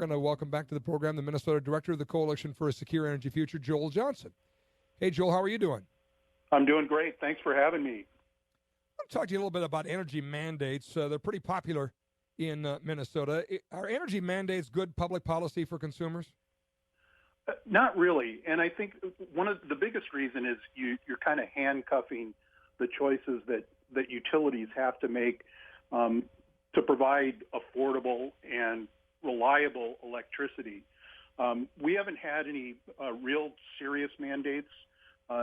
going to welcome back to the program the Minnesota Director of the Coalition for a Secure Energy Future, Joel Johnson. Hey, Joel, how are you doing? I'm doing great. Thanks for having me. I'll talk to you a little bit about energy mandates. They're pretty popular in Minnesota. Are energy mandates good public policy for consumers? Not really. And I think one of the biggest reason is you're kind of handcuffing the choices that utilities have to make to provide affordable and reliable electricity. We haven't had any real serious mandates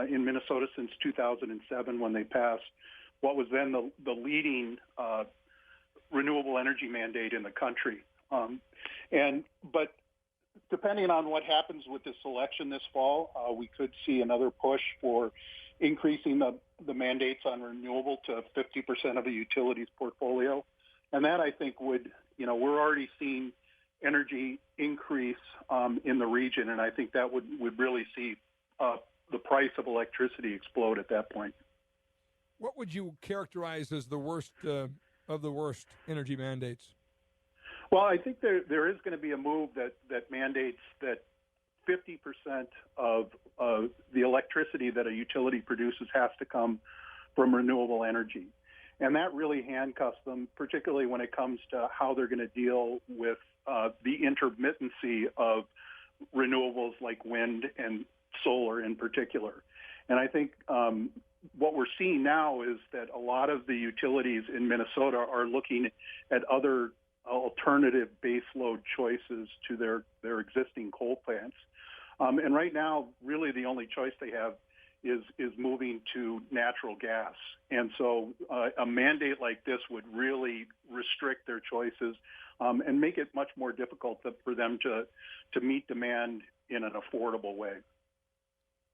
in Minnesota since 2007 when they passed what was then the leading renewable energy mandate in the country. But depending on what happens with this election this fall, we could see another push for increasing the mandates on renewable to 50% of the utilities portfolio. And that, I think, would, we're already seeing energy increase in the region, and I think that would really see the price of electricity explode at that point. What would you characterize as the worst of the worst energy mandates? Well, I think there is going to be a move that mandates that 50% of the electricity that a utility produces has to come from renewable energy. And that really handcuffs them, particularly when it comes to how they're going to deal with the intermittency of renewables like wind and solar in particular. And I think what we're seeing now is that a lot of the utilities in Minnesota are looking at other alternative baseload choices to their existing coal plants. And right now, really the only choice they have is moving to natural gas. And so a mandate like this would really restrict their choices and make it much more difficult for them to meet demand in an affordable way.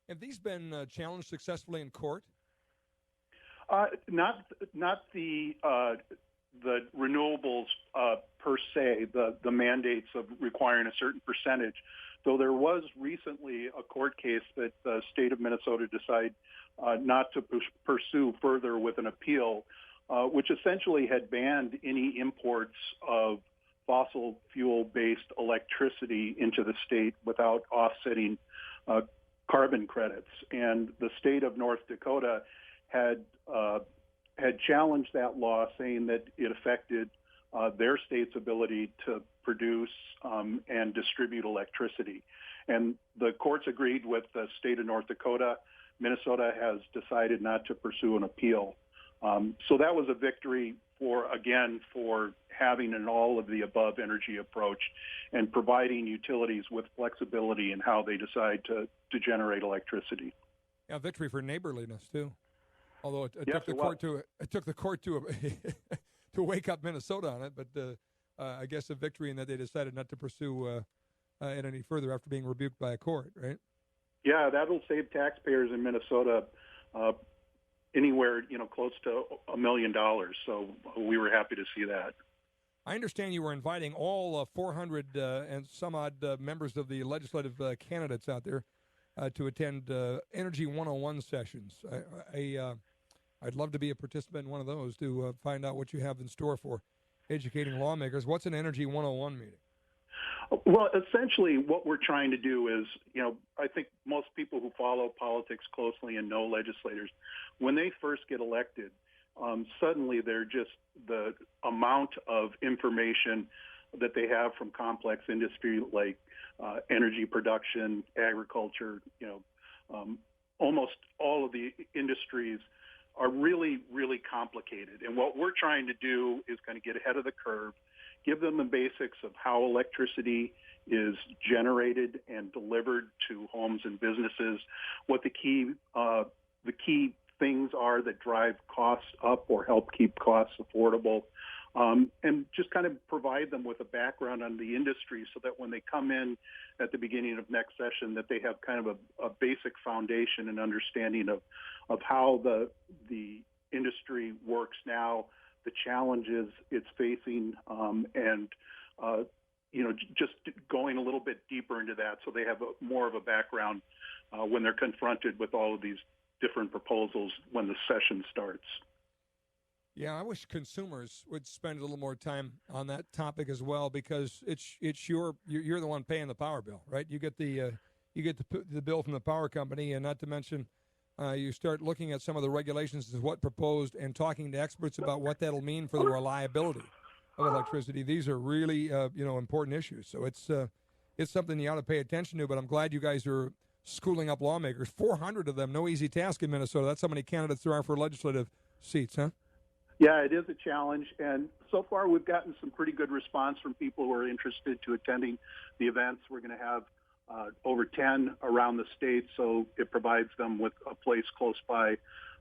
Have these been challenged successfully in court? Not the renewables per se, the mandates of requiring a certain percentage, though there was recently a court case that the state of Minnesota decided not to pursue further with an appeal, which essentially had banned any imports of fossil fuel-based electricity into the state without offsetting carbon credits. And the state of North Dakota had challenged that law, saying that it affected their state's ability to produce and distribute electricity. And the courts agreed with the state of North Dakota. Minnesota has decided not to pursue an appeal. So that was a victory for having an all-of-the-above energy approach and providing utilities with flexibility in how they decide to generate electricity. Yeah, victory for neighborliness, too. Although it yes, took the court to wake up Minnesota on it, but I guess a victory in that they decided not to pursue it any further after being rebuked by a court, right? Yeah, that'll save taxpayers in Minnesota anywhere close to $1 million. So we were happy to see that. I understand you were inviting all 400 and some odd members of the legislative candidates out there to attend Energy 101 sessions. I'd love to be a participant in one of those to find out what you have in store for educating lawmakers. What's an Energy 101 meeting? Well, essentially what we're trying to do is, I think most people who follow politics closely and know legislators, when they first get elected, suddenly they're just the amount of information that they have from complex industry like energy production, agriculture, almost all of the industries are really, really complicated. And what we're trying to do is kind of get ahead of the curve, give them the basics of how electricity is generated and delivered to homes and businesses, what the key things are that drive costs up or help keep costs affordable, and just kind of provide them with a background on the industry so that when they come in at the beginning of next session, that they have kind of a basic foundation and understanding of how the industry works now, the challenges it's facing, and just going a little bit deeper into that so they have more of a background when they're confronted with all of these different proposals when the session starts. Yeah, I wish consumers would spend a little more time on that topic as well, because it's you're the one paying the power bill, right? You get the bill from the power company, and not to mention you start looking at some of the regulations as what proposed and talking to experts about what that'll mean for the reliability of electricity. These are really important issues. So it's something you ought to pay attention to. But I'm glad you guys are schooling up lawmakers. 400 of them, no easy task in Minnesota. That's how many candidates there are for legislative seats, huh? Yeah, it is a challenge, and so far we've gotten some pretty good response from people who are interested to attending the events. We're going to have over 10 around the state, so it provides them with a place close by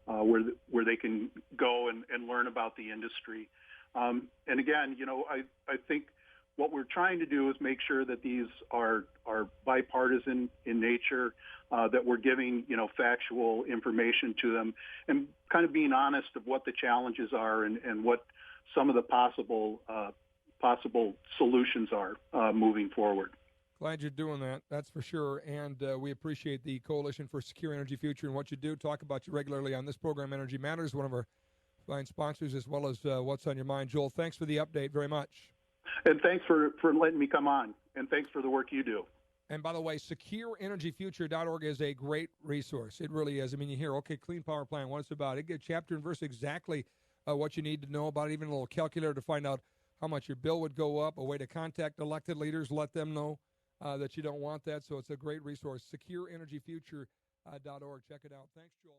where they can go and learn about the industry. And again, I think what we're trying to do is make sure that these are bipartisan in nature, that we're giving factual information to them, and kind of being honest of what the challenges are and what some of the possible solutions are moving forward. Glad you're doing that. That's for sure. And we appreciate the Coalition for Secure Energy Future and what you do. Talk about you regularly on this program, Energy Matters, one of our fine sponsors, as well as What's on Your Mind. Joel, thanks for the update very much. And thanks for letting me come on. And thanks for the work you do. And by the way, secureenergyfuture.org is a great resource. It really is. I mean, you hear, okay, Clean Power Plan, what it's about. It gets chapter and verse exactly what you need to know about it, even a little calculator to find out how much your bill would go up, a way to contact elected leaders, let them know that you don't want that. So it's a great resource, secureenergyfuture.org. Check it out. Thanks, Joel.